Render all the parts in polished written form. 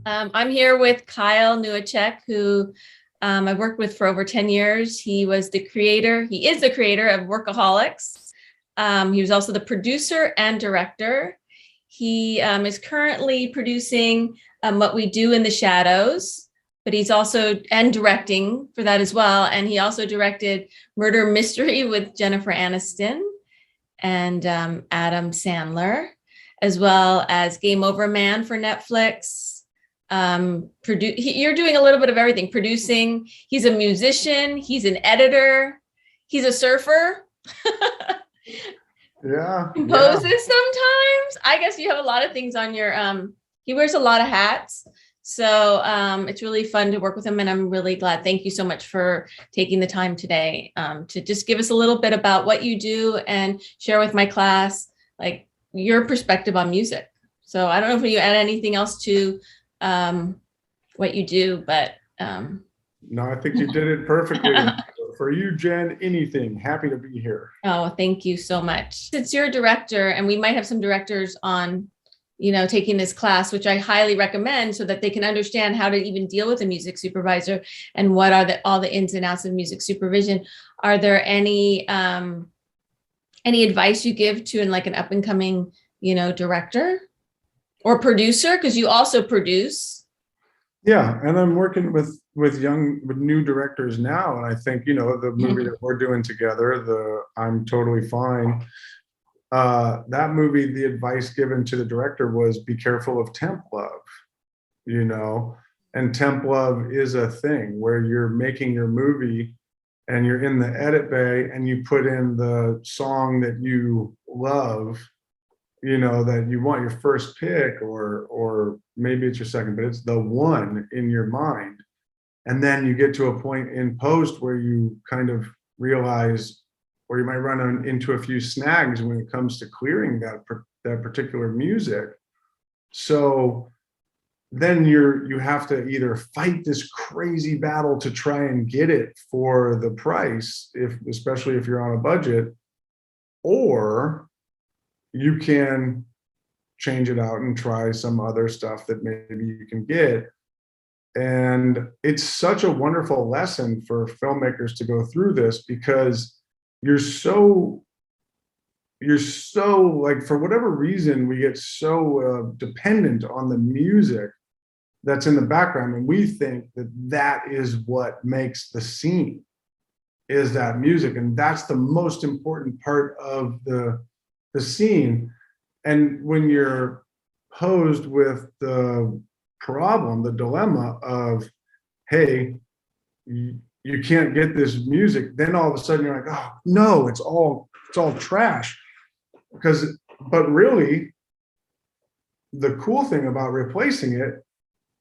I'm here with Kyle Newacheck, who I've worked with for over 10 years. He is the creator of Workaholics. He was also the producer and director. He is currently producing What We Do in the Shadows, but he's also, and directing for that as well. And he also directed Murder Mystery with Jennifer Aniston and Adam Sandler, as well as Game Over Man for Netflix. You're doing a little bit of everything. Producing, he's a musician, he's an editor, he's a surfer. Composes sometimes. I guess you have a lot of things on your he wears a lot of hats. So it's really fun to work with him, and I'm really glad. Thank you so much for taking the time today to just give us a little bit about what you do and share with my class like your perspective on music. So I don't know if you add anything else to what you do, but no, I think you did it perfectly. For you, Jen, anything. Happy to be here. Oh, thank you so much. Since you're a director, and we might have some directors on, taking this class, which I highly recommend so that they can understand how to even deal with a music supervisor and what are all the ins and outs of music supervision. Are there any advice you give to like an up and coming, director or producer? Because you also produce. Yeah, and I'm working with new directors now, and I think the movie that we're doing together, the I'm Totally Fine. That movie, the advice given to the director was be careful of temp love, and temp love is a thing where you're making your movie and you're in the edit bay and you put in the song that you love, that you want your first pick, or maybe it's your second, but it's the one in your mind. And then you get to a point in post where you kind of realize, or you might run into a few snags when it comes to clearing that particular music. So then you have to either fight this crazy battle to try and get it for the price, especially if you're on a budget, or you can change it out and try some other stuff that maybe you can get. And it's such a wonderful lesson for filmmakers to go through this, because you're so like, for whatever reason, we get so dependent on the music that's in the background. And we think that is what makes the scene, is that music. And that's the most important part of the scene. And when you're posed with the problem, the dilemma of, hey, you can't get this music, then all of a sudden you're like, oh no, it's all trash. But really, the cool thing about replacing it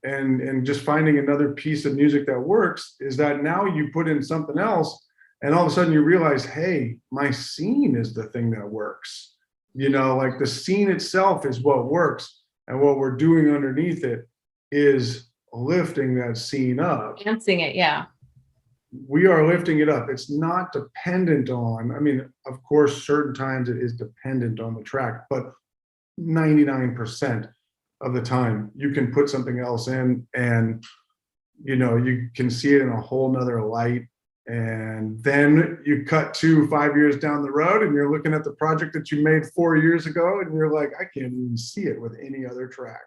and just finding another piece of music that works is that now you put in something else, and all of a sudden you realize, hey, my scene is the thing that works. Like the scene itself is what works, and what we're doing underneath it is lifting that scene up. Dancing it, yeah. We are lifting it up. It's not dependent on, of course, certain times it is dependent on the track, but 99% of the time you can put something else in and, you can see it in a whole nother light. And then you cut to 5 years down the road and you're looking at the project that you made 4 years ago and you're like, I can't even see it with any other track.